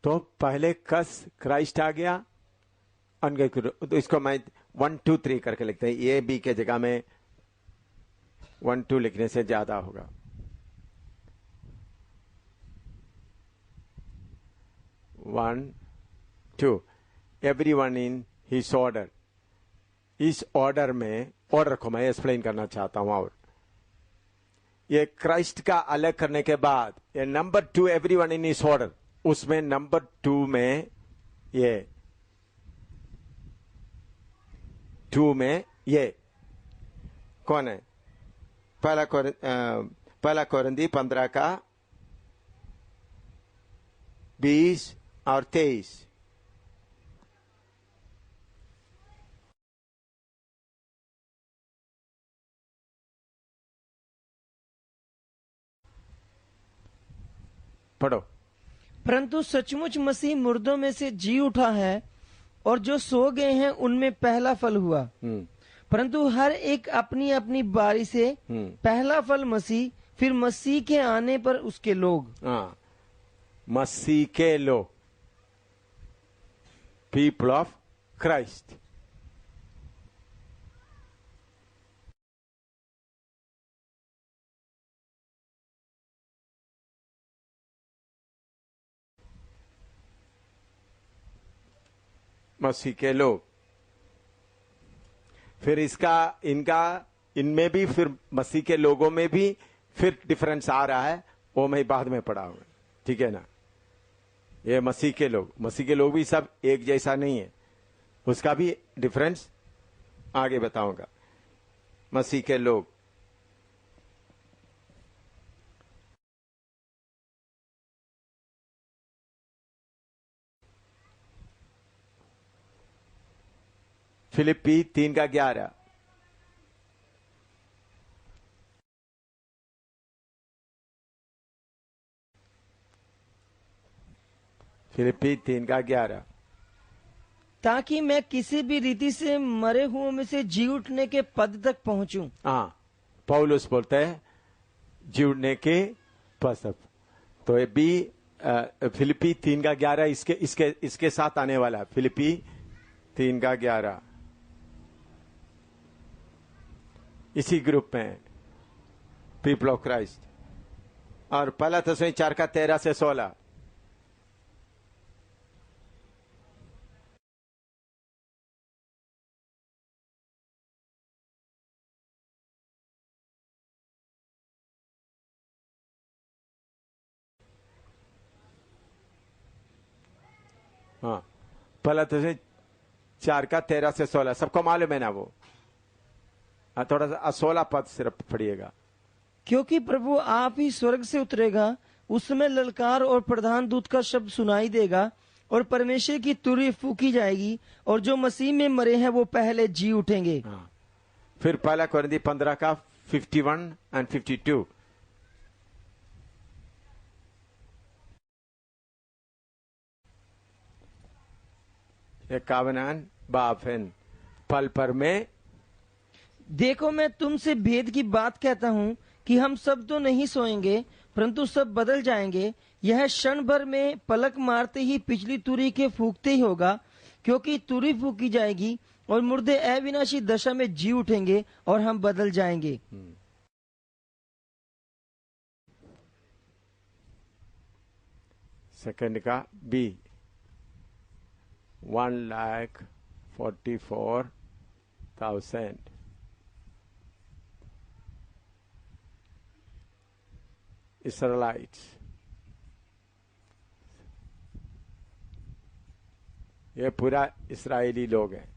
तो पहले क्राइस्ट आ गया, तो इसको मैं 1 2 3 करके लिखते हैं। ए बी के जगह में 1 2 लिखने से ज्यादा होगा। One two, everyone in his order. इस ऑर्डर में, ऑर्डर को मैं एक्सप्लेन करना चाहता हूं। और ये क्राइस्ट का अलग करने के बाद ये number 2 everyone in his order, उसमें नंबर 2 में ये 2 में ये कौन है? पहला कोरिन्थी 15 का 20 और 23। पढ़ो। परंतु सचमुच मसीह मुर्दों में से जी उठा है, और जो सो गए हैं उनमें पहला फल हुआ। परंतु हर एक अपनी अपनी बारी से, पहला फल मसीह, फिर मसीह के आने पर उसके लोग। मसीह के लोग, पीपल ऑफ क्राइस्ट। मसीह के लोग, फिर इनमें भी, फिर मसीह के लोगों में भी फिर डिफरेंस आ रहा है, वो मैं बाद में पढ़ाऊंगा, ठीक है ना। ये मसीह के लोग भी सब एक जैसा नहीं है, उसका भी डिफरेंस आगे बताऊंगा। मसीह के लोग, फिलिप्पी 3 का 11। फिलिप्पी 3 का 11। ताकि मैं किसी भी रीति से मरे हुओं में से जी उठने के पद तक पहुंचूं। हाँ, पौलुस बोलते हैं जी उठने के पद तक। तो ये भी फिलिप्पी 3 का 11 इसके साथ आने वाला है। फिलिप्पी 3 का 11 इसी ग्रुप में, पीपल ऑफ क्राइस्ट। और पहला तस्वीर 4 का 13 से 16। हाँ, पहला तस्वीर 4 का 13 से 16, सबको मालूम है ना वो। थोड़ा सा 16 पद सिर्फ पढ़िएगा। क्योंकि प्रभु आप ही स्वर्ग से उतरेगा, उस समय ललकार और प्रधान दूत का शब्द सुनाई देगा, और परमेश्वर की तुरही फूकी जाएगी, और जो मसीह में मरे हैं वो पहले जी उठेंगे। फिर पहला कोरिन्थी 15 का 51 और 52। कावनान बाफेन पल पर में। देखो मैं तुमसे भेद की बात कहता हूँ कि हम सब तो नहीं सोएंगे, परंतु सब बदल जाएंगे। यह क्षण भर में, पलक मारते ही, पिछली तुरही के फूकते ही होगा। क्योंकि तुरही फूकी जाएगी और मुर्दे अविनाशी दशा में जी उठेंगे, और हम बदल जाएंगे। सेकंड का बी 1,44,000 इसराइलिट्स। ये पूरा इस्राएली लोग हैं।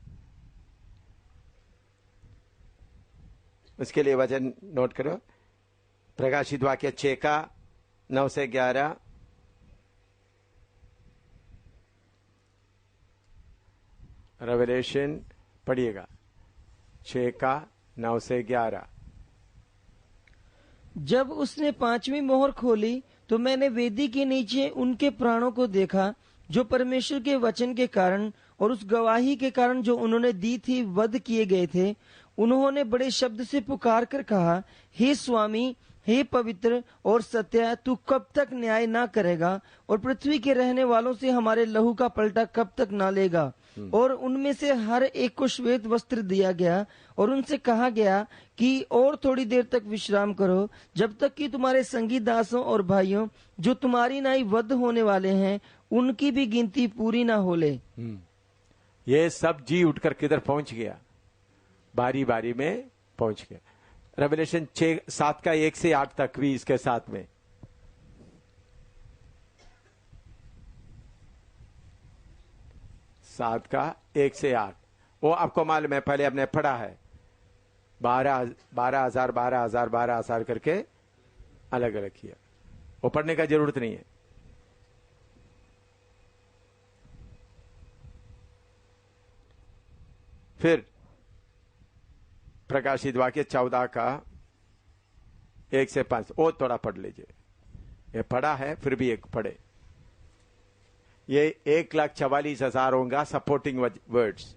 उसके लिए वचन नोट करो। प्रकाशित वाक्य 6 का 9 से 11, रेवलेशन पढ़िएगा 6 का 9 से 11। जब उसने 5वीं मोहर खोली तो मैंने वेदी के नीचे उनके प्राणों को देखा, जो परमेश्वर के वचन के कारण और उस गवाही के कारण जो उन्होंने दी थी, वध किए गए थे। उन्होंने बड़े शब्द से पुकार कर कहा, हे स्वामी, हे पवित्र और सत्य, तू कब तक न्याय ना करेगा और पृथ्वी के रहने वालों से हमारे लहू का पलटा कब तक ना लेगा। और उनमें से हर एक को श्वेत वस्त्र दिया गया और उनसे कहा गया कि और थोड़ी देर तक विश्राम करो, जब तक कि तुम्हारे संगी दासों और भाइयों जो तुम्हारी नाई वध होने वाले हैं उनकी भी गिनती पूरी ना हो ले। ये सब जी उठकर किधर पहुंच गया? बारी बारी में पहुंच गया। रेवलेशन 7 का 1 से 8 तक भी इसके साथ में। सात का 1 से 8 वो आपको मालूम है, पहले हमने पढ़ा है 12,000 करके अलग अलग किया। वो पढ़ने का जरूरत नहीं है। फिर प्रकाशित वाक्य 14 का 1 से 5 वो थोड़ा पढ़ लीजिए। ये पढ़ा है, फिर भी एक पढ़े। ये 1,44,000 होगा सपोर्टिंग वर्ड्स।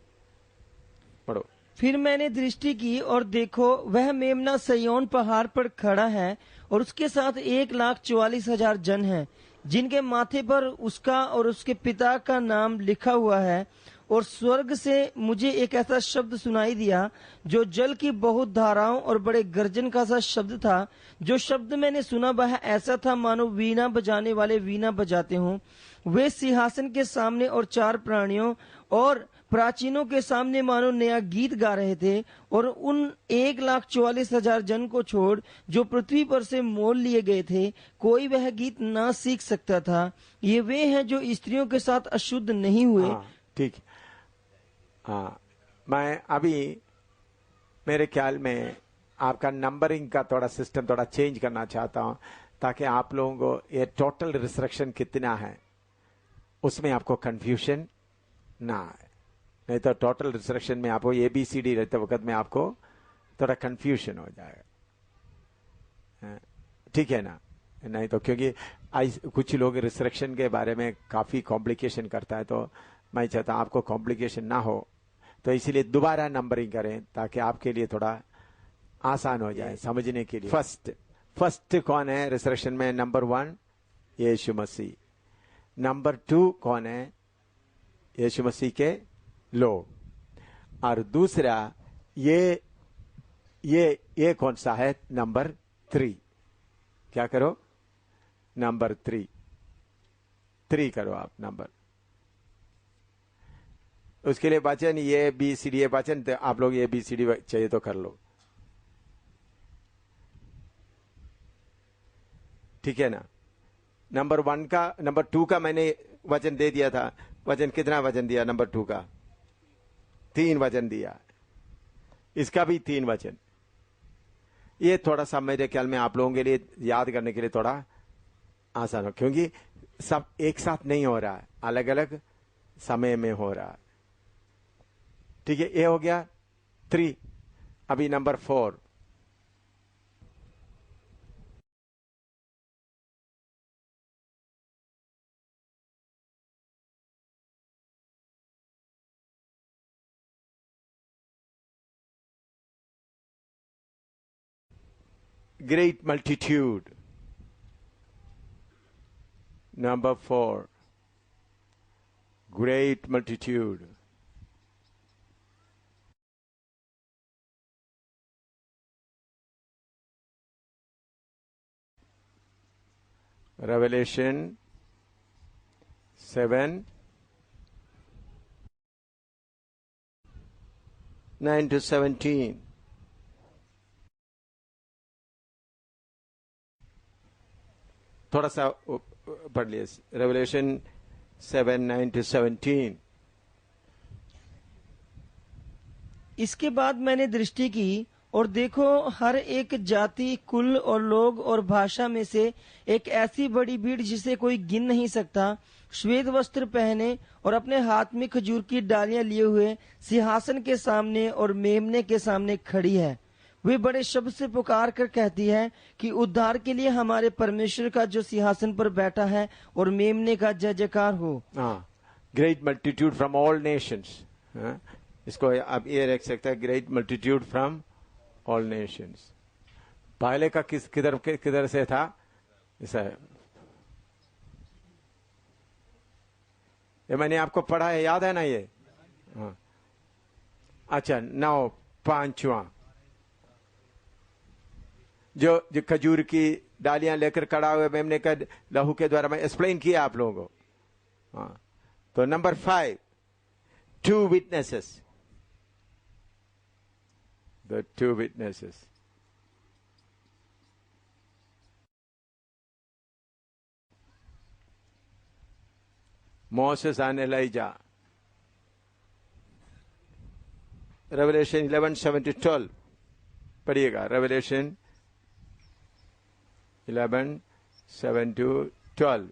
पढ़ो। फिर मैंने दृष्टि की और देखो, वह मेमना सयोन पहाड़ पर खड़ा है और उसके साथ 1,44,000 जन हैं, जिनके माथे पर उसका और उसके पिता का नाम लिखा हुआ है। और स्वर्ग से मुझे एक ऐसा शब्द सुनाई दिया जो जल की बहुत धाराओं और बड़े गर्जन का सा शब्द था। जो शब्द मैंने सुना वह ऐसा था मानो वीणा बजाने वाले वीणा बजाते हों। वे सिंहासन के सामने और 4 प्राणियों और प्राचीनों के सामने मानो नया गीत गा रहे थे। और उन 1,44,000 जन को छोड़ जो पृथ्वी पर से मोल लिए गए थे, कोई वह गीत ना सीख सकता था। ये वे हैं जो स्त्रियों के साथ अशुद्ध नहीं हुए। ठीक। हाँ, मैं अभी मेरे ख्याल में आपका नंबरिंग का थोड़ा सिस्टम थोड़ा चेंज करना चाहता हूं, ताकि आप लोगों को ये टोटल रिसरेक्शन कितना है उसमें आपको कंफ्यूजन ना आए। नहीं तो टोटल रिसरेक्शन में आपको ABCD रहते वक्त में आपको थोड़ा कंफ्यूजन हो जाएगा। ठीक है ना? नहीं तो क्योंकि कुछ लोग रिसरेक्शन के बारे में काफी कॉम्प्लिकेशन करता है, तो मैं चाहता हूं आपको कॉम्प्लिकेशन ना हो, तो इसीलिए दोबारा नंबरिंग करें ताकि आपके लिए थोड़ा आसान हो जाए समझने के लिए। फर्स्ट कौन है रिसरेक्शन में? नंबर 1 यीशु मसीह। नंबर 2 कौन है? यीशु मसीह के लोग। और दूसरा ये कौन सा है? नंबर 3। क्या करो? नंबर 3 करो आप नंबर। उसके लिए वचन ABCD वचन, तो आप लोग ABCD चाहिए तो कर लो। ठीक है ना? नंबर 2 का मैंने वचन दे दिया था। वचन कितना वचन दिया? नंबर 2 का 3 वचन दिया। इसका भी 3 वचन। ये थोड़ा सा मेरे ख्याल में आप लोगों के लिए याद करने के लिए थोड़ा आसान हो, क्योंकि सब एक साथ नहीं हो रहा है, अलग अलग समय में हो रहा है। ठीक है, ये हो गया 3। अभी number 4। Great multitude. Number 4. Great multitude. Revelation 7:9-17. थोड़ा सा पढ़ लिया। रेवलेशन 7:9-17। इसके बाद मैंने दृष्टि की और देखो, हर एक जाति, कुल और लोग और भाषा में से एक ऐसी बड़ी भीड़ जिसे कोई गिन नहीं सकता, श्वेत वस्त्र पहने और अपने हाथ में खजूर की डालियां लिए हुए सिंहासन के सामने और मेमने के सामने खड़ी है। वे बड़े शब्द से पुकार कर कहती है कि उद्धार के लिए हमारे परमेश्वर का जो सिंहासन पर बैठा है और मेमने का जय जयकार हो। Great multitude from all Nations. इसको आप ये रख सकते हैं, great multitude from all Nations. पहले का किधर से था? ऐसा ये मैंने आपको पढ़ा है, याद है ना ये? हाँ। अच्छा, 9 5वां जो खजूर की डालियां लेकर खड़ा हुए मेमने का लहू के द्वारा, मैं एक्सप्लेन किया आप लोगों को। हाँ, तो number 5, 2 witnesses, the 2 witnesses. Moses and Elijah. Revelation 11:7-12 पढ़िएगा। Revelation 11:7-12।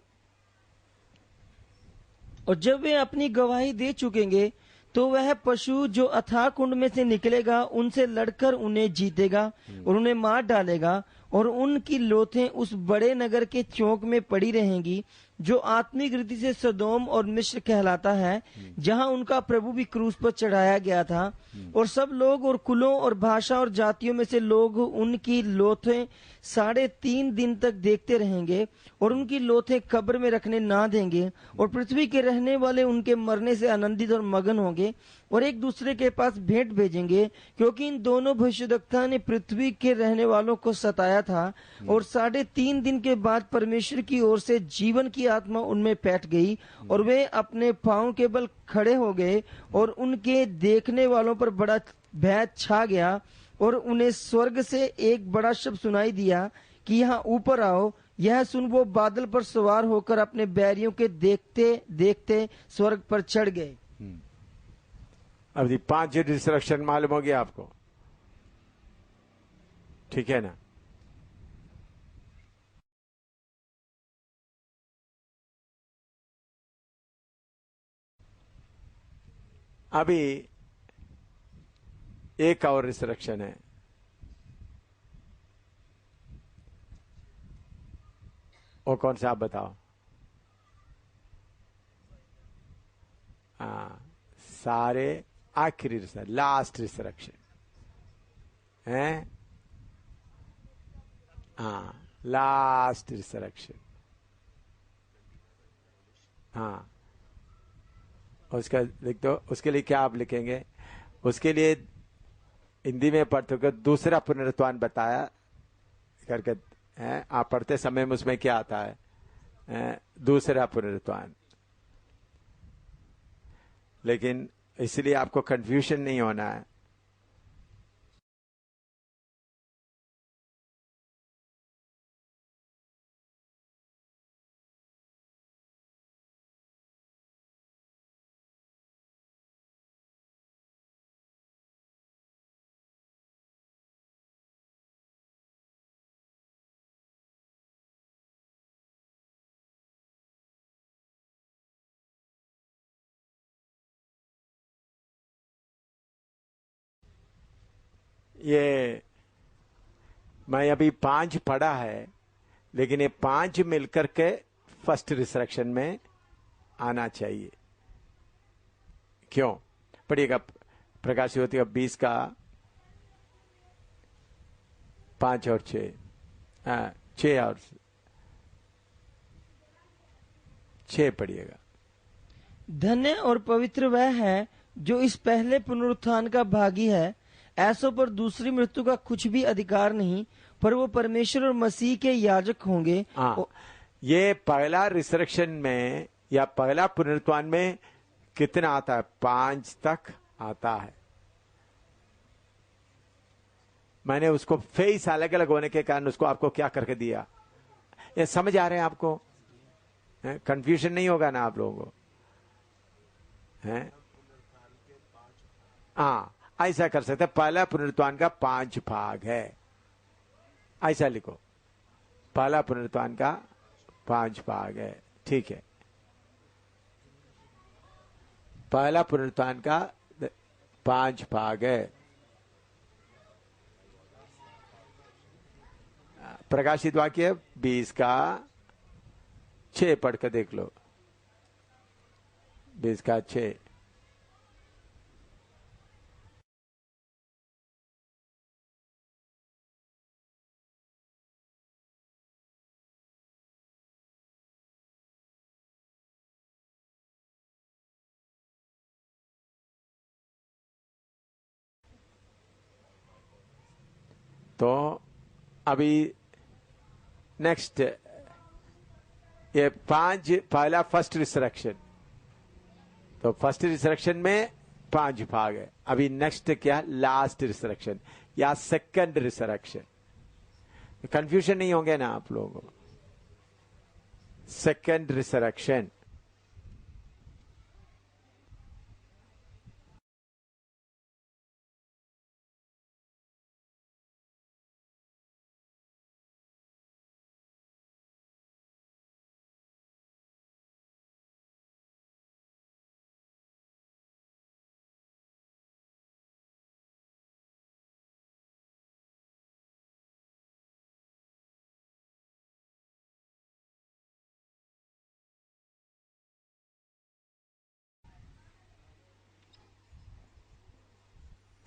और जब वे अपनी गवाही दे चुकेंगे तो वह पशु जो अथाह कुंड में से निकलेगा उनसे लड़कर उन्हें जीतेगा और उन्हें मार डालेगा, और उनकी लोथें उस बड़े नगर के चौक में पड़ी रहेंगी जो आत्मिक रीति से सदोम और मिस्र कहलाता है, जहां उनका प्रभु भी क्रूस पर चढ़ाया गया था। और सब लोग और कुलों और भाषा और जातियों में से लोग उनकी लोथें 3.5 दिन तक देखते रहेंगे, और उनकी लोथें कब्र में रखने ना देंगे, और पृथ्वी के रहने वाले उनके मरने से आनंदित और मगन होंगे और एक दूसरे के पास भेंट भेजेंगे, क्योंकि इन दोनों भविष्यद्वक्ता ने पृथ्वी के रहने वालों को सताया था। और 3.5 दिन के बाद परमेश्वर की ओर से जीवन की आत्मा उनमें बैठ गई, और वे अपने पांव के बल खड़े हो गए, और उनके देखने वालों पर बड़ा भय छा गया। और उन्हें स्वर्ग से एक बड़ा शब्द सुनाई दिया कि यहाँ ऊपर आओ। यह सुन वो बादल पर सवार होकर अपने बैरियों के देखते देखते स्वर्ग पर चढ़ गए। अब 5 डिस्ट्रक्शन मालूम हो गया आपको, ठीक है ना? अभी एक और रिसरेक्शन है। वो कौन सा आप बताओ? सारे आखिरी रिसरेक्शन, लास्ट रिसरेक्शन है। Last resurrection. उसका लिख दो। उसके लिए क्या आप लिखेंगे? उसके लिए हिंदी में पढ़ते हो दूसरा पुनरुत्थान बताया करके है। आप पढ़ते समय में उसमें क्या आता है? दूसरा पुनरुत्थान। लेकिन इसलिए आपको कंफ्यूजन नहीं होना है। ये मैं अभी 5 पढ़ा है, लेकिन ये 5 मिलकर के फर्स्ट रिसरेक्शन में आना चाहिए। क्यों? पढ़िएगा प्रकाश ज्योति का 20 का 5 और 6, 6 और 6 पढ़िएगा। धन्य और पवित्र वह है जो इस पहले पुनरुत्थान का भागी है। ऐसों पर दूसरी मृत्यु का कुछ भी अधिकार नहीं, पर वो परमेश्वर और मसीह के याजक होंगे। ये पहला रिसरेक्शन में या पहला पुनरुत्थान में कितना आता है? 5 तक आता है। मैंने उसको फेस अलग अलग होने के कारण उसको आपको क्या करके दिया। ये समझ आ रहे हैं आपको? कंफ्यूजन नहीं होगा ना आप लोगों को? हैं? ऐसा कर सकते हैं। पहला पुनरुत्थान का 5 भाग है, ऐसा लिखो। पहला पुनरुत्थान का 5 भाग है, ठीक है। पहला पुनरुत्थान का 5 भाग है। प्रकाशित वाक्य 20 का 6 पढ़ कर देख लो। 20 का 6। तो अभी नेक्स्ट ये पहला फर्स्ट रिसरेक्शन, तो फर्स्ट रिसरेक्शन में 5 भाग है। अभी नेक्स्ट क्या, लास्ट रिसरेक्शन या सेकंड रिसरेक्शन। कंफ्यूजन नहीं होंगे ना आप लोगों को। सेकंड रिसरेक्शन,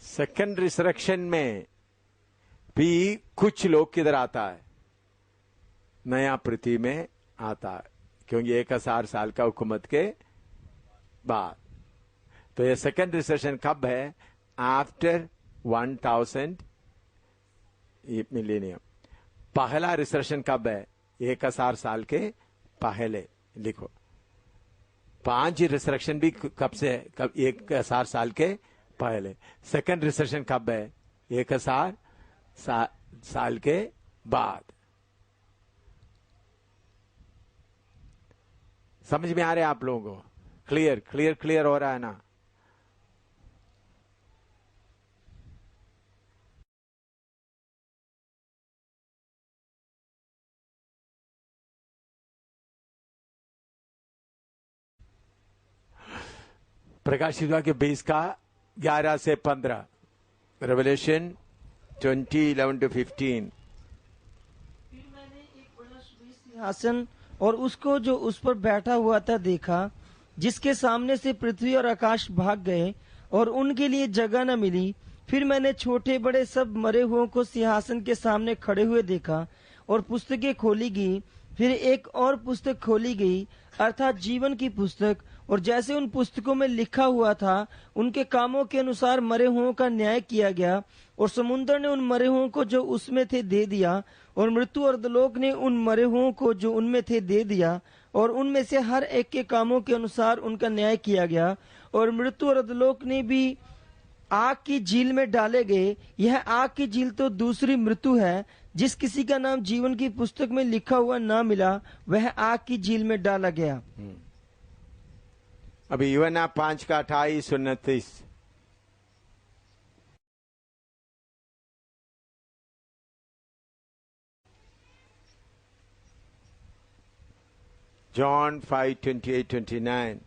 सेकंड रिसरेक्शन में भी कुछ लोग किधर आता है, नया पृथ्वी में आता है, क्योंकि 1000 साल का हुकूमत के बाद। तो ये सेकंड रिसेशन कब है, आफ्टर 1000 मिलेनियम। पहला रिसेशन कब है, 1000 साल के पहले। लिखो 5 रिसरेक्शन भी कब से है, कब 1000 साल के पहले। सेकंड रिसेशन कब है, 1000 साल के बाद। समझ में आ रहे हैं आप लोगों को? क्लियर क्लियर क्लियर हो रहा है ना? प्रकाशित वाक्य 20 का 11 से 15, रेवलेशन 20:11-15। फिर मैंने एक बड़ा सुबह सिंहासन और उसको जो उस पर बैठा हुआ था देखा, जिसके सामने से पृथ्वी और आकाश भाग गए और उनके लिए जगह न मिली। फिर मैंने छोटे बड़े सब मरे हुओं को सिंहासन के सामने खड़े हुए देखा और पुस्तकें खोली गई। फिर एक और पुस्तक खोली गई, अर्थात जीवन की पुस्तक, और जैसे उन पुस्तकों में लिखा हुआ था उनके कामों के अनुसार मरे हुओं का न्याय किया गया। और समुद्र ने उन मरे हुओं को जो उसमें थे दे दिया, और मृत्यु और अधोलोक ने उन मरे हुओं को जो उनमें थे दे दिया, और उनमें से हर एक के कामों के अनुसार उनका न्याय किया गया। और मृत्यु और अधोलोक ने भी आग की झील में डाले गए। यह आग की झील तो दूसरी मृत्यु है। जिस किसी का नाम जीवन की पुस्तक में लिखा हुआ ना मिला, वह आग की झील में डाला गया। अभी यूहन्ना 5 का 28-29। जॉन 5:28-29।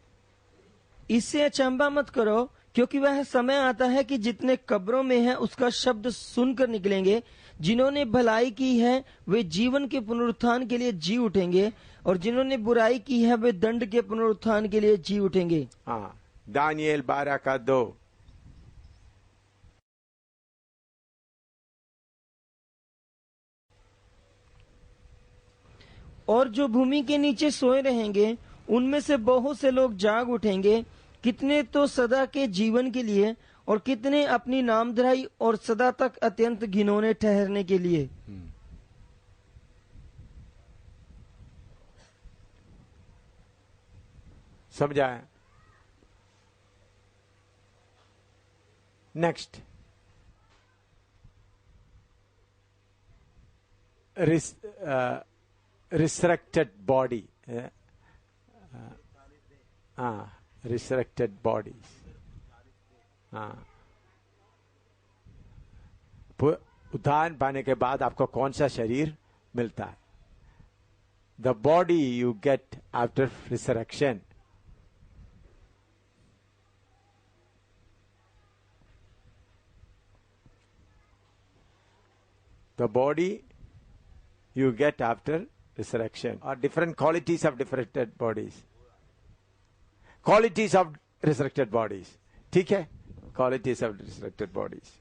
इससे अचंभा मत करो, क्योंकि वह समय आता है कि जितने कब्रों में हैं उसका शब्द सुनकर निकलेंगे। जिन्होंने भलाई की है वे जीवन के पुनरुत्थान के लिए जी उठेंगे, और जिन्होंने बुराई की है वे दंड के पुनरुत्थान के लिए जी उठेंगे। हाँ, दानियल 12 का 2। और जो भूमि के नीचे सोए रहेंगे उनमें से बहुत से लोग जाग उठेंगे, कितने तो सदा के जीवन के लिए, और कितने अपनी नामधराई और सदा तक अत्यंत घिनौने ठहरने के लिए। समझा? Next, resurrected body. हाँ, रिसरेक्टेड बॉडी। हाँ, उद्धार पाने के बाद आपको कौन सा शरीर मिलता है? The body you get after resurrection. The body you get after resurrection are different qualities of different bodies. Qualities of resurrected bodies. ठीक है? Qualities of resurrected bodies.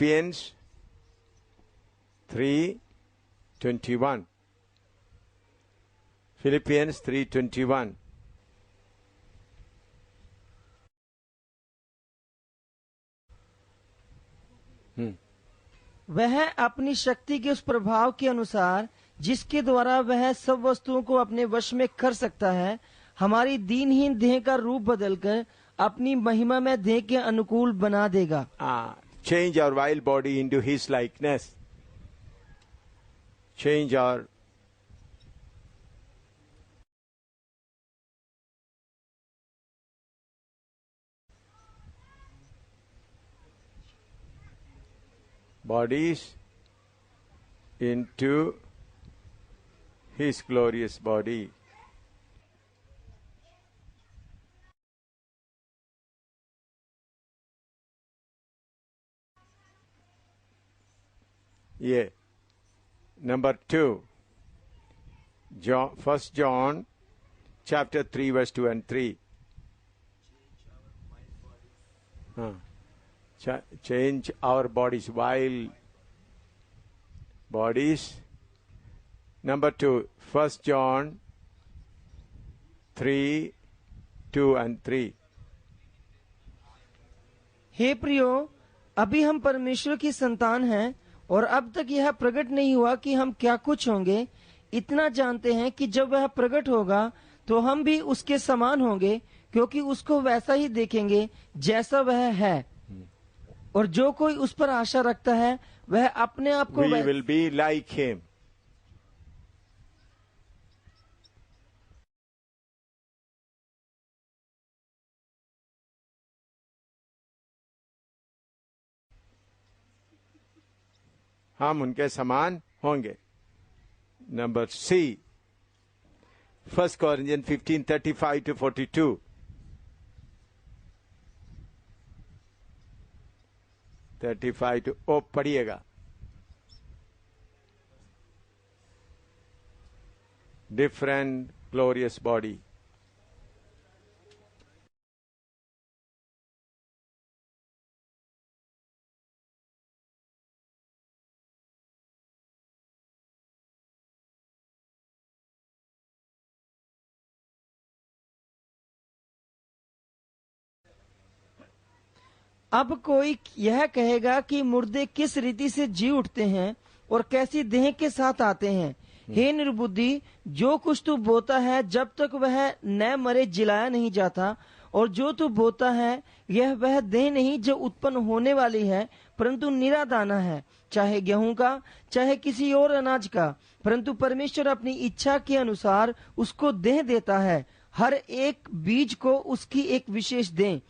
Philippians 3:21. Philippians 3:21. वह अपनी शक्ति के उस प्रभाव के अनुसार जिसके द्वारा वह सब वस्तुओं को अपने वश में कर सकता है, हमारी दीनहीन देह का रूप बदलकर अपनी महिमा में देह के अनुकूल बना देगा। Change our vile body into his likeness. Change our bodies into his glorious body. Yeah. Number 2. First John chapter 3 verse 2 and 3. Change our bodies, vile bodies. Number 2, First John 3, 2 and 3. हे प्रियो, अभी हम परमेश्वर की संतान हैं और अब तक यह प्रकट नहीं हुआ कि हम क्या कुछ होंगे। इतना जानते हैं कि जब वह प्रकट होगा तो हम भी उसके समान होंगे, क्योंकि उसको वैसा ही देखेंगे जैसा वह है। और जो कोई उस पर आशा रखता है वह अपने आप को We will be like him. हम उनके समान होंगे। Number C, 1 Corinthians 15:35 to 42. पढ़िएगा। Different glorious body. अब कोई यह कहेगा कि मुर्दे किस रीति से जी उठते हैं और कैसी देह के साथ आते हैं। हे निर्बुद्धि, जो कुछ तू बोता है जब तक वह न मरे जिलाया नहीं जाता, और जो तू बोता है यह वह देह नहीं जो उत्पन्न होने वाली है, परंतु निरा दाना है, चाहे गेहूं का चाहे किसी और अनाज का। परंतु परमेश्वर अपनी इच्छा के अनुसार उसको देह देता है, हर एक बीज को उसकी एक विशेष देह।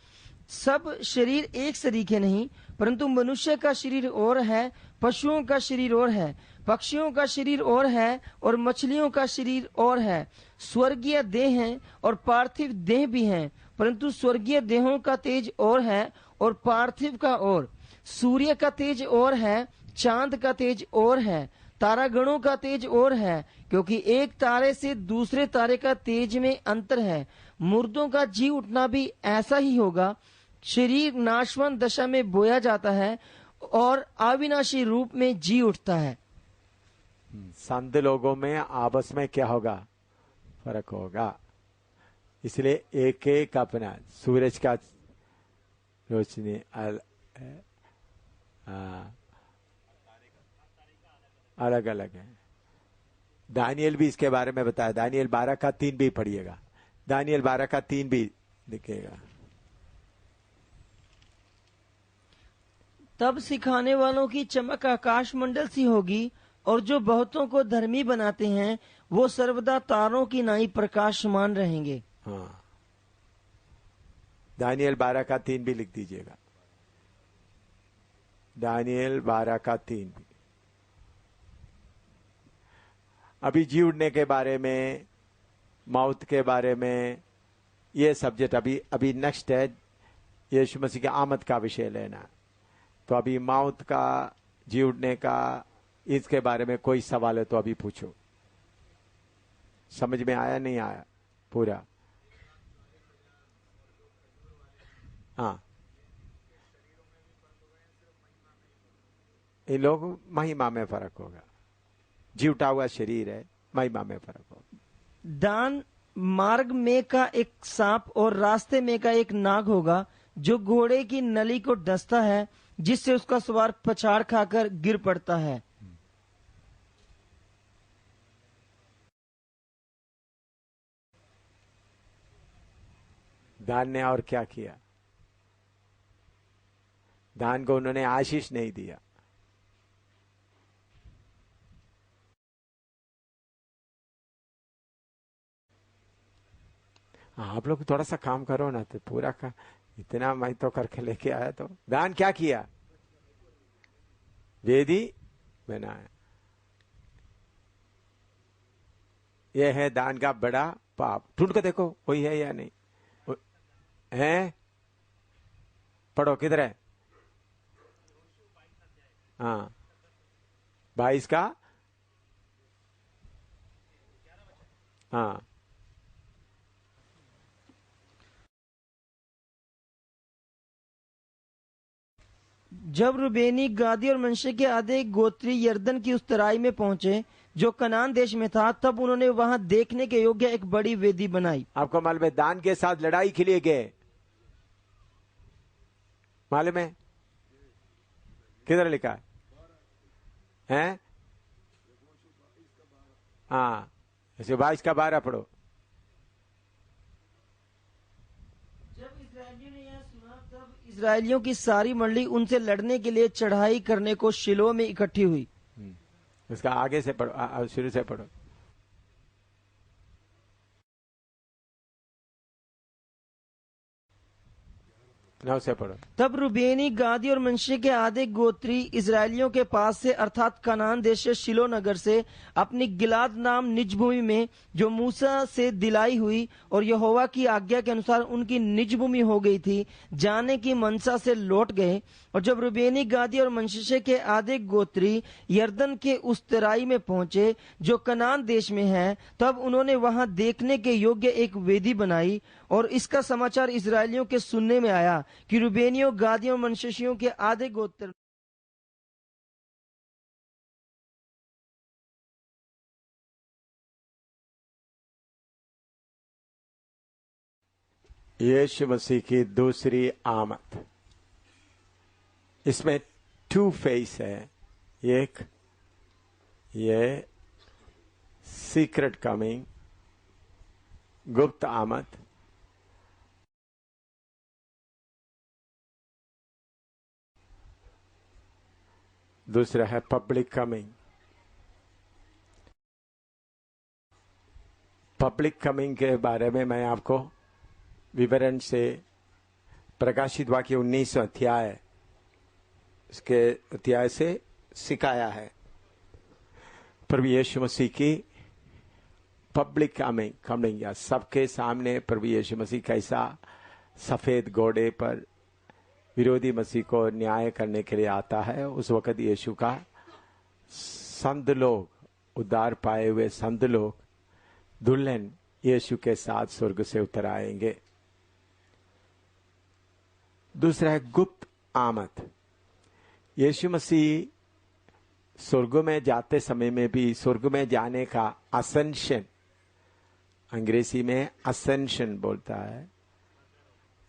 सब शरीर एक सरीखे नहीं, परंतु मनुष्य का शरीर और है, पशुओं का शरीर और है, पक्षियों का शरीर और है, और मछलियों का शरीर और है। स्वर्गीय देह हैं और पार्थिव देह भी हैं, परंतु स्वर्गीय देहों का तेज और है और पार्थिव का और। सूर्य का तेज और है, चांद का तेज और है, तारागणों का तेज और है, क्योंकि एक तारे से दूसरे तारे का तेज में अंतर है। मुर्दों का जी उठना भी ऐसा ही होगा। शरीर नाशवान दशा में बोया जाता है और अविनाशी रूप में जी उठता है। संत लोगों में आपस में क्या होगा? फर्क होगा। इसलिए एक एक अपना सूरज का रोशनी अलग अलग है। दानियल भी इसके बारे में बताया। दानियल 12:3 भी पढ़िएगा। दानियल 12:3 भी दिखेगा। तब सिखाने वालों की चमक आकाश मंडल सी होगी, और जो बहुतों को धर्मी बनाते हैं वो सर्वदा तारों की नाई प्रकाशमान रहेंगे। हाँ, दानियल 12:3 भी लिख दीजिएगा। दानियल 12:3 भी। अभी जी उड़ने के बारे में, मौत के बारे में, ये सब्जेक्ट अभी नेक्स्ट है। यीशु मसीह की आमद का विषय लेना। तो अभी मौत का, जी उड़ने का, इसके बारे में कोई सवाल है तो अभी पूछो। समझ में आया नहीं आया पूरा? हाँ, इन लोग महिमा में फर्क होगा। जीवटा हुआ शरीर है, महिमा में फर्क होगा। दान मार्ग में का एक सांप और रास्ते में का एक नाग होगा, जो घोड़े की नली को डसता है, जिससे उसका सवार पछाड़ खाकर गिर पड़ता है। दान ने और क्या किया? दान को उन्होंने आशीष नहीं दिया। आप लोग थोड़ा सा काम करो ना, तो पूरा का इतना मैं तो करके लेके आया। तो दान क्या किया? वेदी बनाया। यह है दान का बड़ा पाप। ढूंढ के देखो वही है या नहीं है। पढ़ो, किधर है? हाँ, 22 का। हाँ, जब रुबेनी, गादी और मनशे के आधे गोत्री यर्दन की उस तराई में पहुंचे जो कनान देश में था, तब उन्होंने वहां देखने के योग्य एक बड़ी वेदी बनाई। आपको मालूम है दान के साथ लड़ाई के लिए गए? मालूम है? किधर लिखा है? हैं? हाँ, ऐसे 22 का 12 पढ़ो। जब इस्राएलियों ने यह सुना, तब इस्राएलियों की सारी मंडली उनसे लड़ने के लिए चढ़ाई करने को शिलो में इकट्ठी हुई। उसका आगे से पढ़ो, शुरू से पढ़ो। 9 से पढ़ो। तब रुबेनी, गादी और मनशे के आधे गोत्री इस्राएलियों के पास से, अर्थात कनान देश से शिलो नगर से, अपनी गिलाद नाम निज भूमि में जो मूसा से दिलाई हुई और यहोवा की आज्ञा के अनुसार उनकी निज भूमि हो गई थी, जाने की मनसा से लौट गए। और जब रुबेनी, गादी और मनशे के आधे गोत्री यर्दन के उस तराई में पहुंचे जो कनान देश में है, तब उन्होंने वहां देखने के योग्य एक वेदी बनाई। और इसका समाचार इस्राएलियों के सुनने में आया कि रुबेनियों, गादियों, मनशेशियों के आधे गोत्र यीशु मसीह की दूसरी आमद। इसमें 2 फेस है। एक ये सीक्रेट कमिंग, गुप्त आमद। दूसरा है पब्लिक कमिंग। पब्लिक कमिंग के बारे में मैं आपको विवरण से प्रकाशित वाक्य 19 अध्याय, इसके अध्याय से सिखाया है। प्रभु यीशु मसीह की पब्लिक कमिंग या सबके सामने प्रभु यीशु मसीह कैसा सफेद घोड़े पर विरोधी मसीह को न्याय करने के लिए आता है। उस वक्त यीशु का संत लोग, उद्धार पाए हुए संत लोग, दुल्हन यीशु के साथ स्वर्ग से उतर आएंगे। दूसरा है गुप्त आमद। यीशु मसीह स्वर्ग में जाते समय में भी, स्वर्ग में जाने का असेंशन, अंग्रेजी में असेंशन बोलता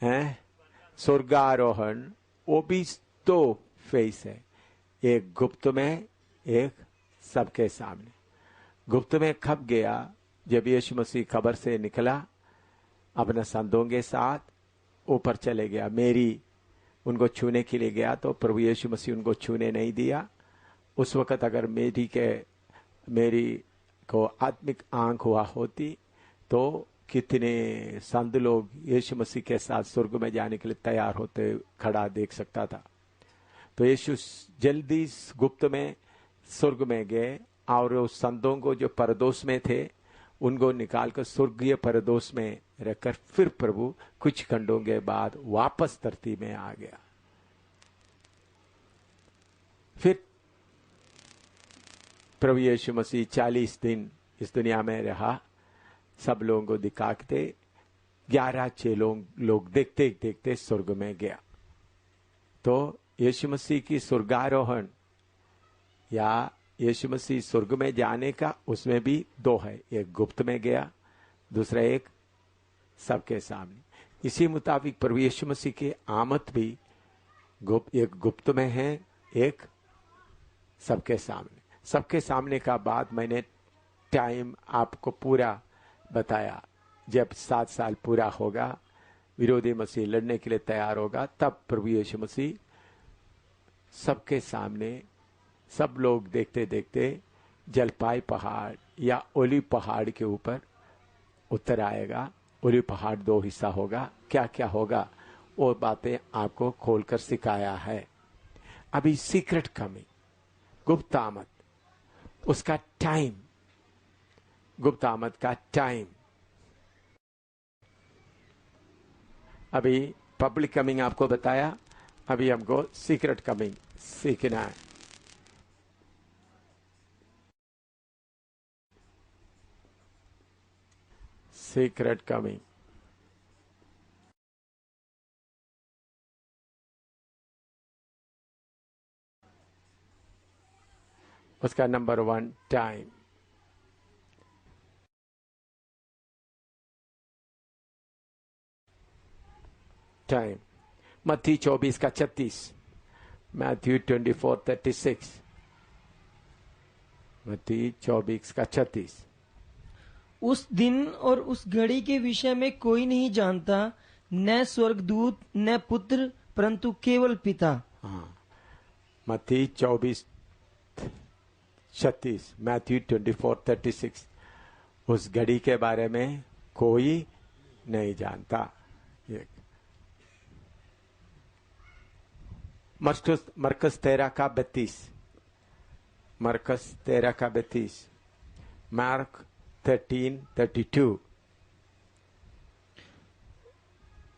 है, स्वर्गारोहण, वो भी 2 फेस है। एक गुप्त में, एक सबके सामने। गुप्त में कब गया? जब यीशु मसीह कब्र से निकला, अपने संतों के साथ ऊपर चले गया। मेरी उनको छूने के लिए गया तो प्रभु यीशु मसीह उनको छूने नहीं दिया। उस वक्त अगर मेरी को आत्मिक आंख हुआ होती तो कितने संत लोग यीशु मसीह के साथ स्वर्ग में जाने के लिए तैयार होते खड़ा देख सकता था। तो यीशु जल्दी गुप्त में स्वर्ग में गए और उस संतों को जो परदोष में थे उनको निकालकर स्वर्गीय परदोष में रखकर फिर प्रभु कुछ घंटों के बाद वापस धरती में आ गया। फिर प्रभु यीशु मसीह 40 दिन इस दुनिया में रहा, सब लोगों को दिखाते। 11 चेलों लोग देखते देखते स्वर्ग में गया। तो यीशु मसीह की स्वर्गारोहण या यीशु मसीह स्वर्ग में जाने का, उसमें भी दो है, एक गुप्त में गया, दूसरा एक सबके सामने। इसी मुताबिक प्रभु यीशु मसीह की आमद भी एक गुप्त में है, एक सबके सामने। सबके सामने का बाद मैंने टाइम आपको पूरा बताया। जब 7 साल पूरा होगा, विरोधी मसीह लड़ने के लिए तैयार होगा, तब प्रभु यीशु मसीह सबके सामने, सब लोग देखते देखते जलपाई पहाड़ या ओलिव पहाड़ के ऊपर उतर आएगा। ओलिव पहाड़ 2 हिस्सा होगा। क्या क्या होगा वो बातें आपको खोलकर सिखाया है। अभी सीक्रेट कमिंग, गुप्त आमद, उसका टाइम, गुप्त आमद का टाइम। अभी पब्लिक कमिंग आपको बताया, अभी हमको सीक्रेट कमिंग सीखना है। सीक्रेट कमिंग, उसका नंबर 1 टाइम। टाइम मत्ती 24 का 36, मैथ्यू 24:36, मत्ती 24 का 36। उस दिन और उस घड़ी के विषय में कोई नहीं जानता, न स्वर्गदूत न पुत्र, परंतु केवल पिता। हाँ, मत्ती 24:36, मैथ्यू 24:36। उस घड़ी के बारे में कोई नहीं जानता। मरकस 13 का 32, मरकस 13 का 32, मार्क 13:32।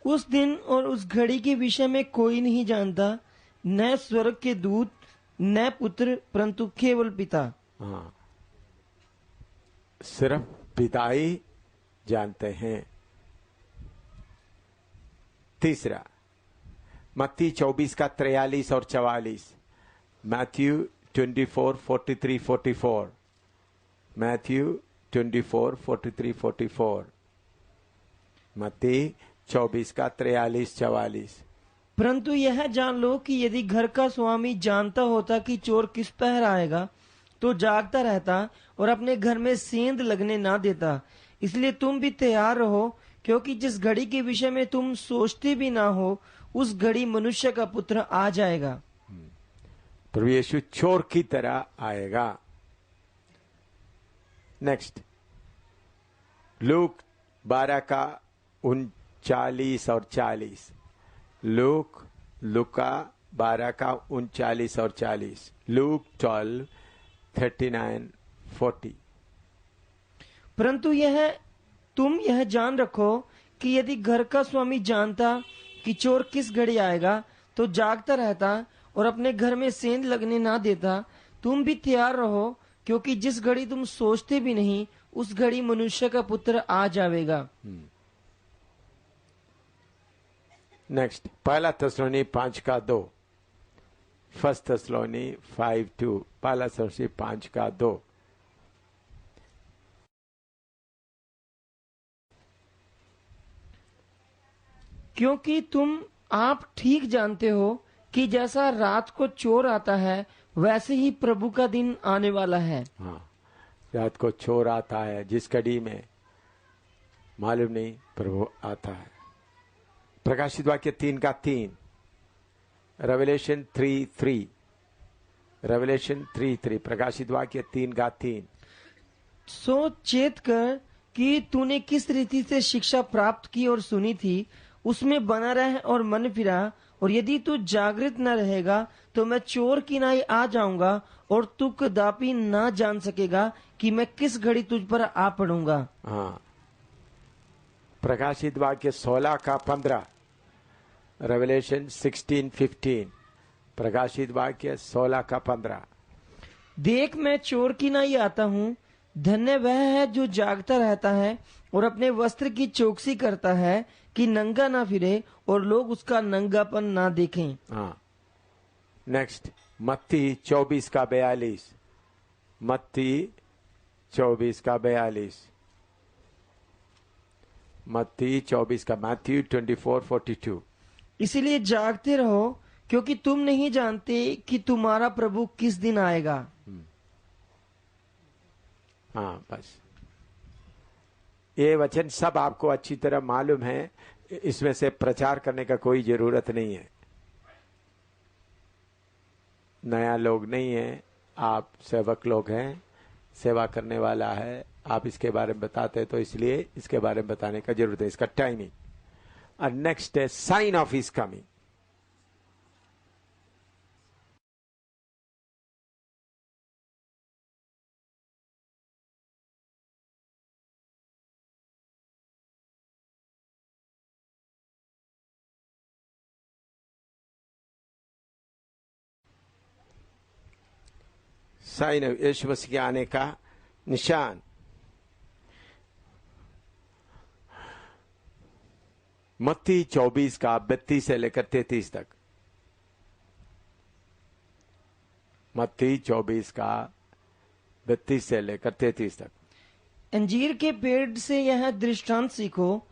उस दिन और उस घड़ी के विषय में कोई नहीं जानता, न स्वर्ग के दूत न पुत्र, परंतु केवल पिता। हाँ, सिर्फ पिता ही जानते हैं। तीसरा, मत्ती 24 का 43 और 44, मैथ्यू 24:43-44, मैथ्यू 24:43-44, मत्ती 24 का 43-44। परंतु यह जान लो कि यदि घर का स्वामी जानता होता कि चोर किस पहर आएगा, तो जागता रहता और अपने घर में सेंध लगने ना देता। इसलिए तुम भी तैयार रहो, क्योंकि जिस घड़ी के विषय में तुम सोचते भी ना हो, उस घड़ी मनुष्य का पुत्र आ जाएगा। प्रभु यीशु चोर की तरह आएगा। नेक्स्ट, लूक 12 का 39 और 40, लूका 12 का 39 और 40, लूक 12:39-40। परंतु तुम यह जान रखो कि यदि घर का स्वामी जानता कि चोर किस घड़ी आएगा, तो जागता रहता और अपने घर में सेंध लगने ना देता। तुम भी तैयार रहो, क्योंकि जिस घड़ी तुम सोचते भी नहीं, उस घड़ी मनुष्य का पुत्र आ जाएगा। नेक्स्ट, पहला थिस्सलुनी 5 का 2, फर्स्ट थिस्सलुनी 5:2, पहला थिस्सलुनी 5 का 2। क्योंकि तुम आप ठीक जानते हो कि जैसा रात को चोर आता है, वैसे ही प्रभु का दिन आने वाला है। हाँ, रात को चोर आता है, जिस घड़ी में मालूम नहीं, प्रभु आता है। प्रकाशित वाक्य 3 का 3, रेवलेशन 3:3, रेवलेशन 3:3, प्रकाशित वाक्य 3 का 3। सो चेत कर कि तूने किस रीति से शिक्षा प्राप्त की और सुनी थी, उसमें बना रह और मन फिरा। और यदि तू जागृत न रहेगा, तो मैं चोर की नाई आ जाऊंगा और तू कदापि ना जान सकेगा कि मैं किस घड़ी तुझ पर आ पड़ूंगा। हाँ, प्रकाशित वाक्य 16 का 15, रेवलेशन 16:15, प्रकाशित वाक्य 16 का 15। देख, मैं चोर की नाई आता हूँ। धन्य वह है जो जागता रहता है और अपने वस्त्र की चौकसी करता है, कि नंगा ना फिरे और लोग उसका नंगापन ना देखें। हाँ, नेक्स्ट, मत्ती 24 का 42, मत्ती 24 का 42, मत्ती 24 का, मैथ्यू 24:42। इसीलिए जागते रहो, क्योंकि तुम नहीं जानते कि तुम्हारा प्रभु किस दिन आएगा। हाँ, बस ये वचन सब आपको अच्छी तरह मालूम है, इसमें से प्रचार करने का कोई जरूरत नहीं है। नया लोग नहीं है, आप सेवक लोग हैं, सेवा करने वाला है, आप इसके बारे में बताते हैं, तो इसलिए इसके बारे में बताने का जरूरत है, इसका टाइमिंग। और नेक्स्ट है sign of his coming. Sign Yeshu Masih के आने का निशान। मत्ती 24 का 32 से लेकर 33 तक। मत्ती 24 का 32 से लेकर 33 तक। अंजीर के पेड़ से यह दृष्टांत सीखो,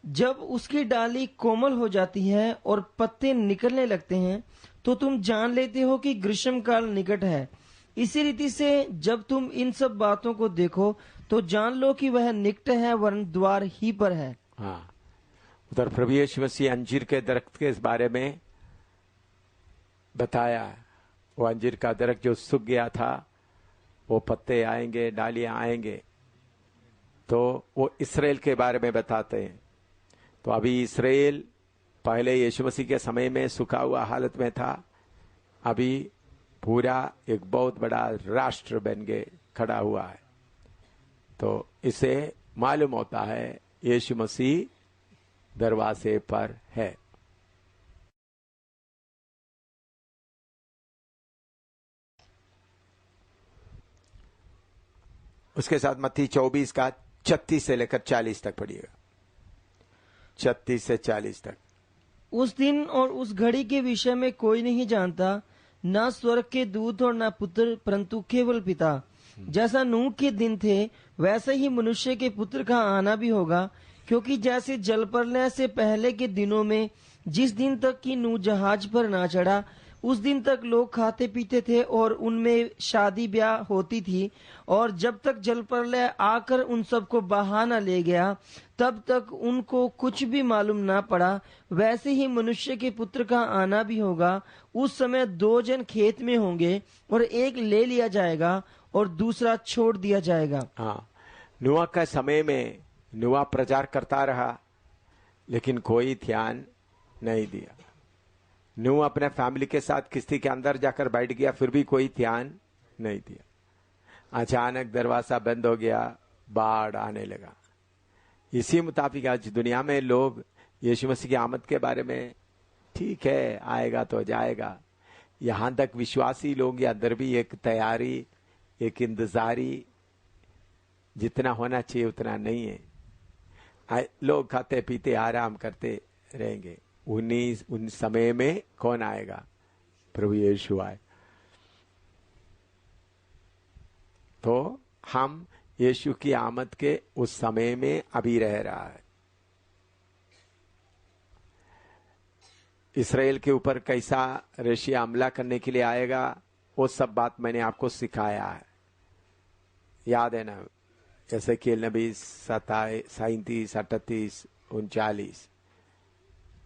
जब उसकी डाली कोमल हो जाती है और पत्ते निकलने लगते हैं, तो तुम जान लेते हो कि ग्रीष्म काल निकट है। इसी रीति से जब तुम इन सब बातों को देखो, तो जान लो कि वह निकट है, वरन द्वार ही पर है। हाँ, उधर प्रभु यीशु मसीह अंजीर के दरख्त के इस बारे में बताया। वो अंजीर का दरख्त जो सूख गया था, वो पत्ते आएंगे, डालियां आएंगे, तो वो इसराइल के बारे में बताते हैं। तो अभी इसराइल पहले यीशु मसीह के समय में सूखा हुआ हालत में था, अभी पूरा एक बहुत बड़ा राष्ट्र बन के खड़ा हुआ है। तो इसे मालूम होता है यीशु मसीह दरवाजे पर है। उसके साथ मत्ती 24 का 36 से लेकर 40 तक पढ़िएगा। 36 से 40 तक। उस दिन और उस घड़ी के विषय में कोई नहीं जानता, न स्वर्ग के दूत और न पुत्र, परंतु केवल पिता। जैसा नूह के दिन थे, वैसे ही मनुष्य के पुत्र का आना भी होगा। क्योंकि जैसे जल प्रलय से पहले के दिनों में, जिस दिन तक कि नूह जहाज पर ना चढ़ा, उस दिन तक लोग खाते पीते थे और उनमें शादी ब्याह होती थी, और जब तक जल प्रलय आकर उन सबको बहा न ले गया, तब तक उनको कुछ भी मालूम ना पड़ा। वैसे ही मनुष्य के पुत्र का आना भी होगा। उस समय 2 जन खेत में होंगे, और एक ले लिया जाएगा और दूसरा छोड़ दिया जाएगा। हाँ, नूह का समय में नूह प्रचार करता रहा, लेकिन कोई ध्यान नहीं दिया। नूह अपने फैमिली के साथ किश्ती के अंदर जाकर बैठ गया, फिर भी कोई ध्यान नहीं दिया। अचानक दरवाजा बंद हो गया, बाढ़ आने लगा। इसी मुताबिक आज दुनिया में लोग यीशु मसीह की आमद के बारे में, ठीक है आएगा तो जाएगा, यहां तक विश्वासी लोग के अंदर भी एक तैयारी, एक इंतजारी जितना होना चाहिए उतना नहीं है। लोग खाते पीते आराम करते रहेंगे। उन समय में कौन आएगा? प्रभु यीशु आए। तो हम यीशु की आमद के उस समय में अभी रह रहा है। इसराइल के ऊपर कैसा रशिया हमला करने के लिए आएगा, वो सब बात मैंने आपको सिखाया है, याद है ना? जैसे कि नबी 37, 38, 39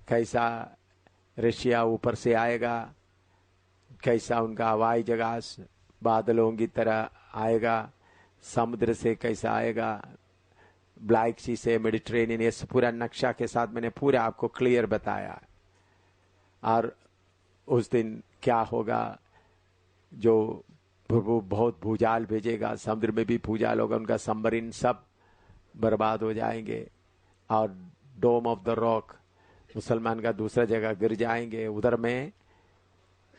कैसा रशिया ऊपर से आएगा, कैसा उनका हवाई जहाज बादलों की तरह आएगा, समुद्र से कैसा आएगा, ब्लैक सी से मेडिटेरेनियन, ये पूरा नक्शा के साथ मैंने पूरा आपको क्लियर बताया। और उस दिन क्या होगा, जो प्रभु बहुत भूजाल भेजेगा, समुद्र में भी भूजाल होगा, उनका सबमरीन सब बर्बाद हो जाएंगे, और डोम ऑफ द रॉक मुसलमान का दूसरा जगह गिर जाएंगे। उधर में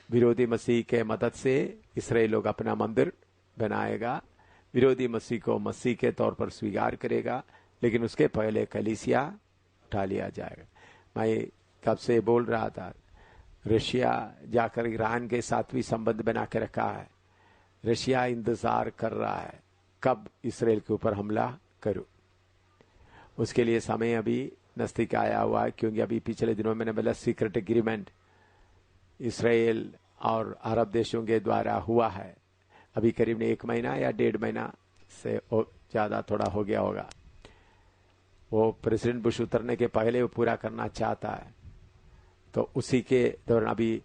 विरोधी मसीह के मदद से इसराइल लोग अपना मंदिर बनाएगा, विरोधी मसीह को मसीह के तौर पर स्वीकार करेगा, लेकिन उसके पहले कलीसिया उठा लिया जाएगा। मैं कब से बोल रहा था, रशिया जाकर ईरान के साथ भी संबंध बना के रखा है। रशिया इंतजार कर रहा है कब इसराइल के ऊपर हमला करूं। उसके लिए समय अभी नजदीक आया हुआ है, क्योंकि अभी पिछले दिनों मैंने बोला सीक्रेट एग्रीमेंट इसराइल और अरब देशों के द्वारा हुआ है। अभी करीब 1 महीना या 1.5 महीना से ज्यादा थोड़ा हो गया होगा। वो प्रेसिडेंट बुश उतरने के पहले वो पूरा करना चाहता है। तो उसी के दौरान अभी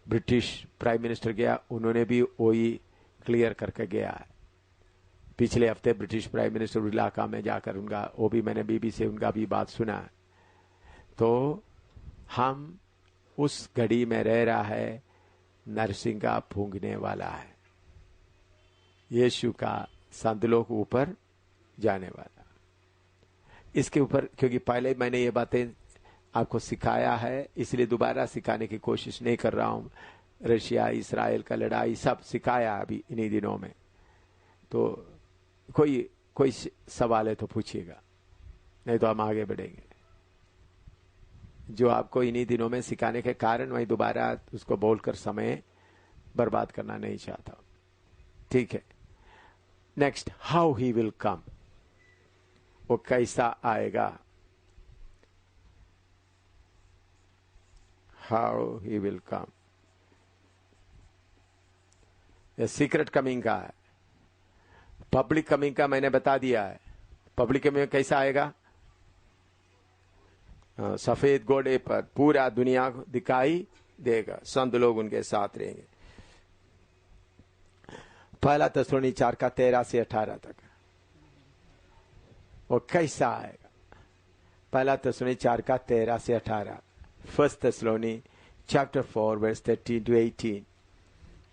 ब्रिटिश प्राइम मिनिस्टर गया, उन्होंने भी वही क्लियर करके गया है। पिछले हफ्ते ब्रिटिश प्राइम मिनिस्टर इलाका में जाकर उनका, वो भी मैंने बीबी से उनका भी बात सुना है। तो हम उस घड़ी में रह रहा है, नरसिंह का फूंकने वाला है, यीशु का संतलों के ऊपर जाने वाला। इसके ऊपर क्योंकि पहले मैंने ये बातें आपको सिखाया है, इसलिए दोबारा सिखाने की कोशिश नहीं कर रहा हूं। रशिया इस्राएल का लड़ाई सब सिखाया अभी इन्हीं दिनों में। तो कोई सवाल है तो पूछिएगा, नहीं तो हम आगे बढ़ेंगे। जो आपको इन्हीं दिनों में सिखाने के कारण वही दोबारा उसको बोलकर समय बर्बाद करना नहीं चाहता। ठीक है, next, how he will come, वो कैसा आएगा। हाउ ही विल कम, ये सीक्रेट कमिंग का है। पब्लिक कमिंग का मैंने बता दिया है। पब्लिक कमिंग कैसा आएगा? सफेद घोड़े पर पूरा दुनिया को दिखाई देगा, संत लोग उनके साथ रहेंगे। 1 थिस्सलुनी 4 का 13 से 18 तक वो कैसा आएगा? 1 थिस्सलुनी 4 का 13 से 18। 1 थिस्सलुनी चैप्टर 4 वर्स 13 to 18।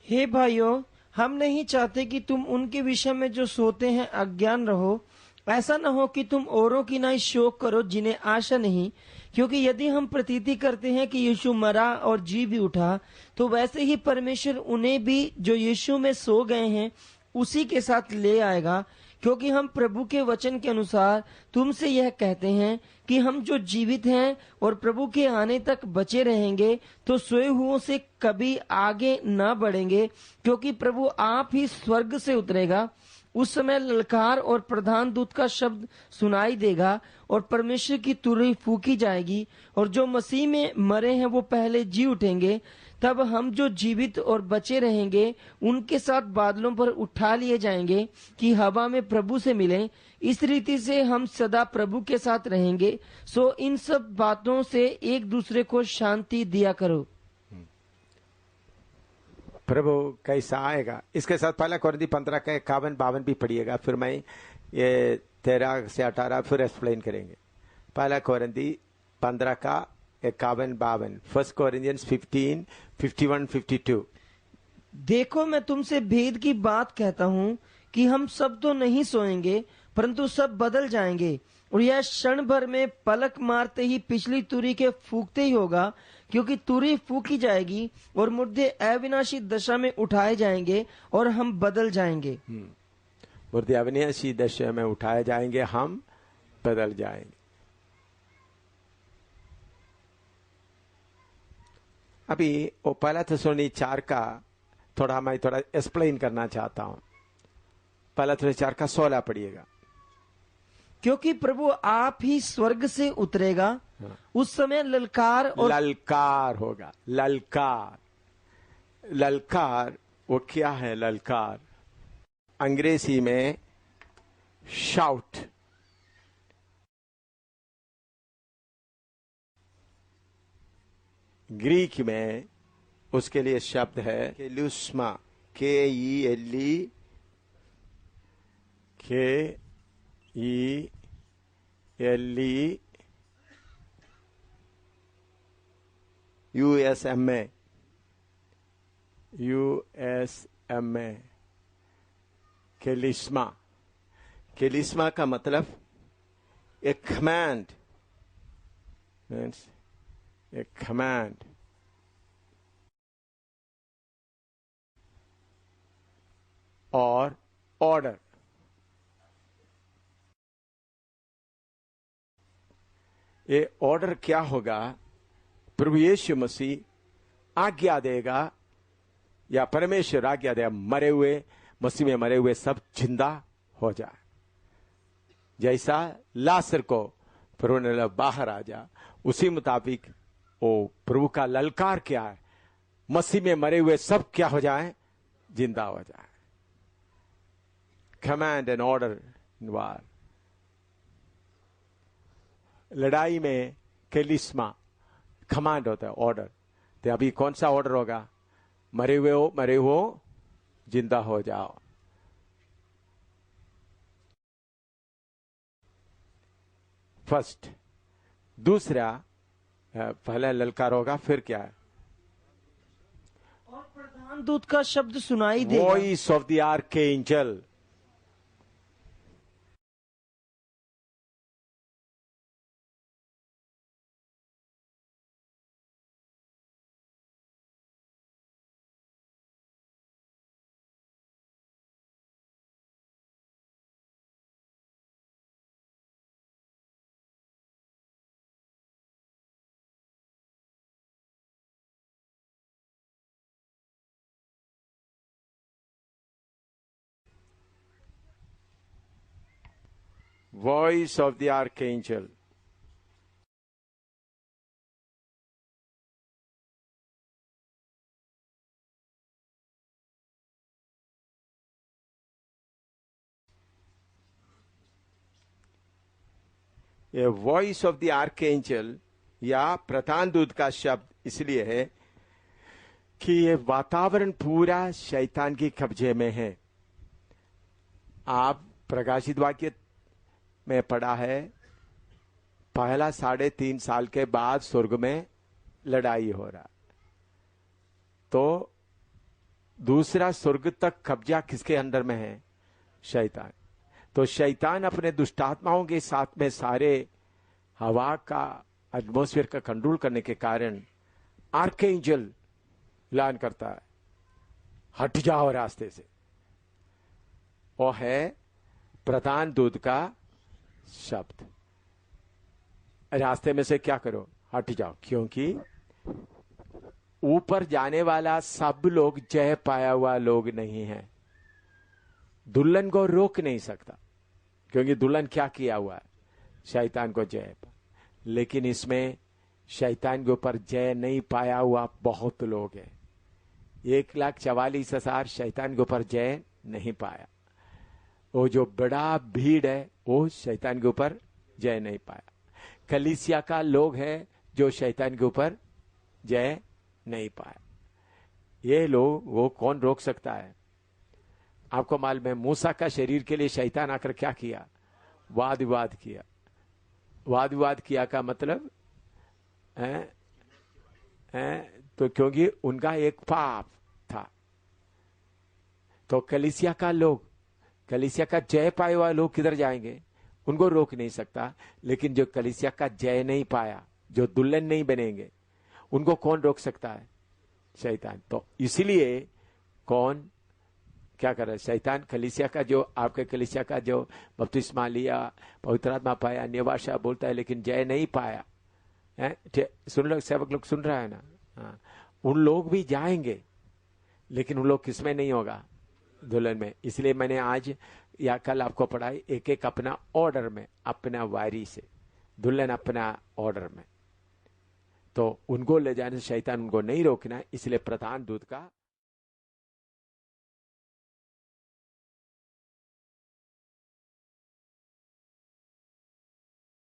हे भाइयों, हम नहीं चाहते कि तुम उनके विषय में जो सोते हैं अज्ञान रहो। ऐसा न हो कि तुम औरों की नाई शोक करो जिन्हें आशा नहीं। क्योंकि यदि हम प्रतीति करते हैं कि यीशु मरा और जी भी उठा, तो वैसे ही परमेश्वर उन्हें भी जो यीशु में सो गए हैं उसी के साथ ले आएगा। क्योंकि हम प्रभु के वचन के अनुसार तुमसे यह कहते हैं कि हम जो जीवित हैं और प्रभु के आने तक बचे रहेंगे, तो सोए हुओं से कभी आगे न बढ़ेंगे। क्योंकि प्रभु आप ही स्वर्ग से उतरेगा। उस समय ललकार और प्रधान दूत का शब्द सुनाई देगा और परमेश्वर की तुरही फूकी जाएगी, और जो मसीह में मरे हैं वो पहले जी उठेंगे। तब हम जो जीवित और बचे रहेंगे उनके साथ बादलों पर उठा लिए जाएंगे कि हवा में प्रभु से मिलें। इस रीति से हम सदा प्रभु के साथ रहेंगे। सो इन सब बातों से एक दूसरे को शांति दिया करो। प्रभु कैसा आएगा, इसके साथ 1 कोरिन्थी 15 का 51-52 भी पढ़िएगा। फिर मैं ये 13 से 18 फिर एक्सप्लेन करेंगे। 1 कोरिन्थी 15 का 51-52। 1 कोरिन्थियंस 15, 51, 52। देखो, मैं तुमसे भेद की बात कहता हूँ कि हम सब तो नहीं सोएंगे, परंतु सब बदल जाएंगे। और यह क्षण भर में पलक मारते ही पिछली तुरी के फूकते ही होगा। क्योंकि तुरी फूकी जाएगी और मुर्दे अविनाशी दशा में उठाए जाएंगे और हम बदल जाएंगे। मुर्दे अविनाशी दशा में उठाए जाएंगे, हम बदल जाएंगे। अभी वो 1 थिस्सलुनी 4 का मैं थोड़ा एक्सप्लेन करना चाहता हूं। 1 थिस्सलुनी 4 का 16 पढ़िएगा। क्योंकि प्रभु आप ही स्वर्ग से उतरेगा। उस समय ललकार होगा। ललकार वो क्या है? ललकार अंग्रेजी में शाउट, ग्रीक में उसके लिए शब्द है केलुस्मा, USMA, केलिस्मा का मतलब ए कमांड, a command, और ऑर्डर। ये ऑर्डर क्या होगा? प्रभु यीशु मसीह आज्ञा देगा या परमेश्वर आज्ञा देगा मरे हुए, मसीह में मरे हुए सब जिंदा हो जाए। जैसा लासर को प्रभु ने बाहर आ जा, उसी मुताबिक वो प्रभु का ललकार क्या है, मसीह में मरे हुए सब क्या हो जाए, जिंदा हो जाए। कमांड एंड ऑर्डर इन वार। लड़ाई में केलिस्मा कमांड होता है, ऑर्डर। तो अभी कौन सा ऑर्डर होगा? मरे हो जिंदा हो जाओ। फर्स्ट। दूसरा, पहला ललकार होगा, फिर क्या है? और प्रधान दूत का शब्द सुनाई देगा। Voice of the archangel. Voice of the archangel. ये वॉइस ऑफ द आर्कएंजल या प्रधान दूत का शब्द इसलिए है कि ये वातावरण पूरा शैतान के कब्जे में है। आप प्रकाशित वाक्य में पढ़ा है, पहला 3.5 साल के बाद स्वर्ग में लड़ाई हो रहा, तो दूसरा स्वर्ग तक कब्जा किसके अंडर में है? शैतान। तो शैतान अपने दुष्टात्माओं के साथ में सारे हवा का, एटमॉस्फेयर का कंट्रोल करने के कारण आर्कएंजल ऐलान करता है, हट जाओ रास्ते से। वो है प्रधान दूत का शब्द, रास्ते में से क्या करो, हट जाओ। क्योंकि ऊपर जाने वाला सब लोग जय पाया हुआ लोग नहीं है। दुल्हन को रोक नहीं सकता, क्योंकि दुल्हन क्या किया हुआ है? शैतान को जय पा। लेकिन इसमें शैतान के ऊपर जय नहीं पाया हुआ बहुत लोग हैं। 1,44,000 शैतान के ऊपर जय नहीं पाया। वो जो बड़ा भीड़ है वो शैतान के ऊपर जय नहीं पाया। कलीसिया का लोग है जो शैतान के ऊपर जय नहीं पाया। ये लोग, वो कौन रोक सकता है? आपको मालूम है मूसा का शरीर के लिए शैतान आकर क्या किया? वाद विवाद किया। वाद विवाद किया का मतलब तो क्योंकि उनका एक पाप था। तो कलीसिया का लोग, कलीसिया का जय पाए हुआ लोग किधर जाएंगे? उनको रोक नहीं सकता। लेकिन जो कलीसिया का जय नहीं पाया, जो दुल्हन नहीं बनेंगे, उनको कौन रोक सकता है? शैतान। तो इसलिए कौन क्या कर रहा है? शैतान कलीसिया का, जो आपके कलीसिया का जो बपतिस्मा लिया, पवित्र आत्मा पाया, अन्य भाषा बोलता है, लेकिन जय नहीं पाया है। सुन लो, सेवक लोग सुन रहा है ना? हाँ, उन लोग भी जाएंगे, लेकिन उन लोग किसमें नहीं होगा? दुल्हन में। इसलिए मैंने आज या कल आपको पढ़ाई, एक एक अपना ऑर्डर में, अपना वारी से, दुल्हन अपना ऑर्डर में। तो उनको ले जाने से शैतान उनको नहीं रोकना, इसलिए प्रधान दूत का